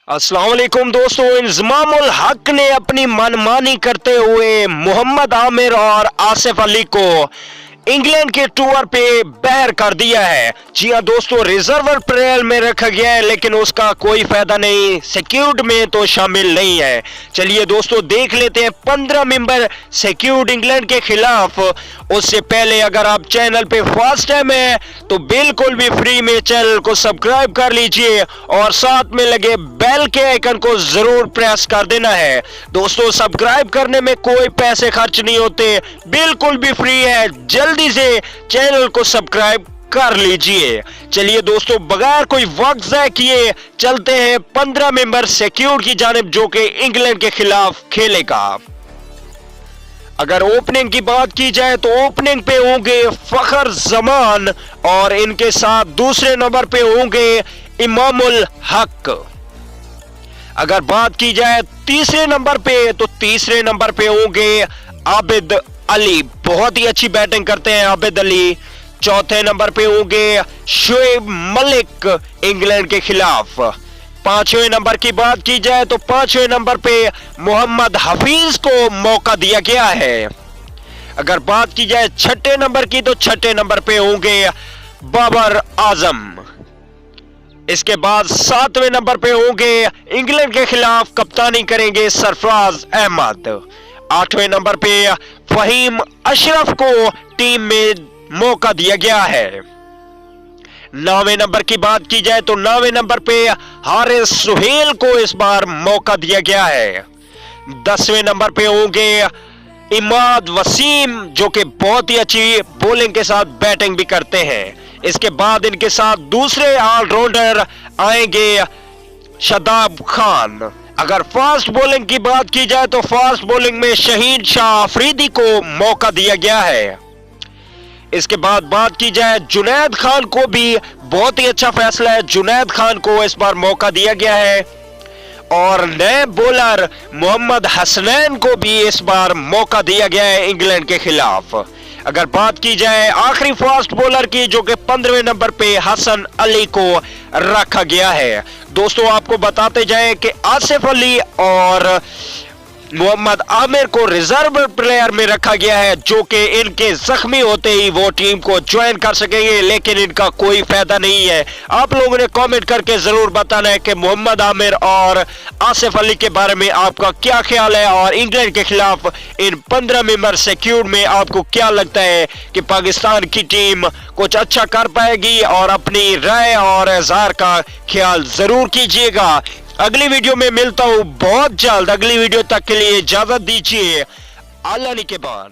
अस्सलाम वालेकुम दोस्तों, इंजमामुल हक ने अपनी मनमानी करते हुए मोहम्मद आमिर और आसिफ अली को इंग्लैंड के टूर पे बहर कर दिया है। जी हाँ दोस्तों, रिजर्व प्लेयर में रखा गया है लेकिन उसका कोई फायदा नहीं, सिक्योर्ड में तो शामिल नहीं है। चलिए दोस्तों देख लेते हैं 15 मेंबर सिक्योर्ड इंग्लैंड के खिलाफ। उससे पहले अगर आप चैनल पे फर्स्ट टाइम है तो बिल्कुल भी फ्री में चैनल को सब्सक्राइब कर लीजिए और साथ में लगे बेल के आइकन को जरूर प्रेस कर देना है। दोस्तों सब्सक्राइब करने में कोई पैसे खर्च नहीं होते, बिल्कुल भी फ्री है। जल्दी से चैनल को सब्सक्राइब कर लीजिए। चलिए दोस्तों बगैर कोई वक्त ज़ाया किए चलते हैं 15 मेंबर सिक्योर्ड की जानिब जो कि इंग्लैंड के खिलाफ खेलेगा। अगर ओपनिंग की बात की जाए तो ओपनिंग पे होंगे फखर जमान और इनके साथ दूसरे नंबर पे होंगे इमामुल हक। अगर बात की जाए तीसरे नंबर पे तो तीसरे नंबर पे होंगे आबिद अली, बहुत ही अच्छी बैटिंग करते हैं आबिद अली। चौथे नंबर पे होंगे शोएब मलिक इंग्लैंड के खिलाफ। पांचवें नंबर की बात की जाए तो पांचवें नंबर पे मोहम्मद हफीज को मौका दिया गया है। अगर बात की जाए छठे नंबर की तो छठे नंबर पे होंगे बाबर आजम। इसके बाद सातवें नंबर पे होंगे इंग्लैंड के खिलाफ कप्तानी करेंगे सरफराज अहमद। आठवें नंबर पे फहीम अशरफ को टीम में मौका दिया गया है। नौवें नंबर की बात की जाए तो नौवें नंबर पे हारिस सुहेल को इस बार मौका दिया गया है। 10वें नंबर पे होंगे इमाद वसीम जो कि बहुत ही अच्छी बॉलिंग के साथ बैटिंग भी करते हैं। इसके बाद इनके साथ दूसरे ऑलराउंडर आएंगे शादाब खान। अगर फास्ट बॉलिंग की बात की जाए तो फास्ट बॉलिंग में शहीद शाह अफरीदी को मौका दिया गया है। इसके बाद बात की जाए जुनैद खान को भी बहुत ही अच्छा फैसला है, जुनैद खान को इस बार मौका दिया गया है। और नए बॉलर मोहम्मद हसनैन को भी इस बार मौका दिया गया है इंग्लैंड के खिलाफ। अगर बात की जाए आखिरी फास्ट बॉलर की जो कि 15वें नंबर पे हसन अली को रखा गया है। दोस्तों आपको बताते जाएं कि आसिफ अली और मोहम्मद आमिर को रिजर्व प्लेयर में रखा गया है जो कि इनके जख्मी होते ही वो टीम को ज्वाइन कर सकेंगे, लेकिन इनका कोई फायदा नहीं है। आप लोगों ने कमेंट करके जरूर बताना है कि मोहम्मद आमिर और आसिफ अली के बारे में आपका क्या ख्याल है और इंग्लैंड के खिलाफ इन 15 मेंबर सिक्योर्ड में आपको क्या लगता है कि पाकिस्तान की टीम कुछ अच्छा कर पाएगी, और अपनी राय और इज़हार का ख्याल जरूर कीजिएगा। अगली वीडियो में मिलता हूं बहुत जल्द। अगली वीडियो तक के लिए इजाजत दीजिए। अल्लाह निगहबान।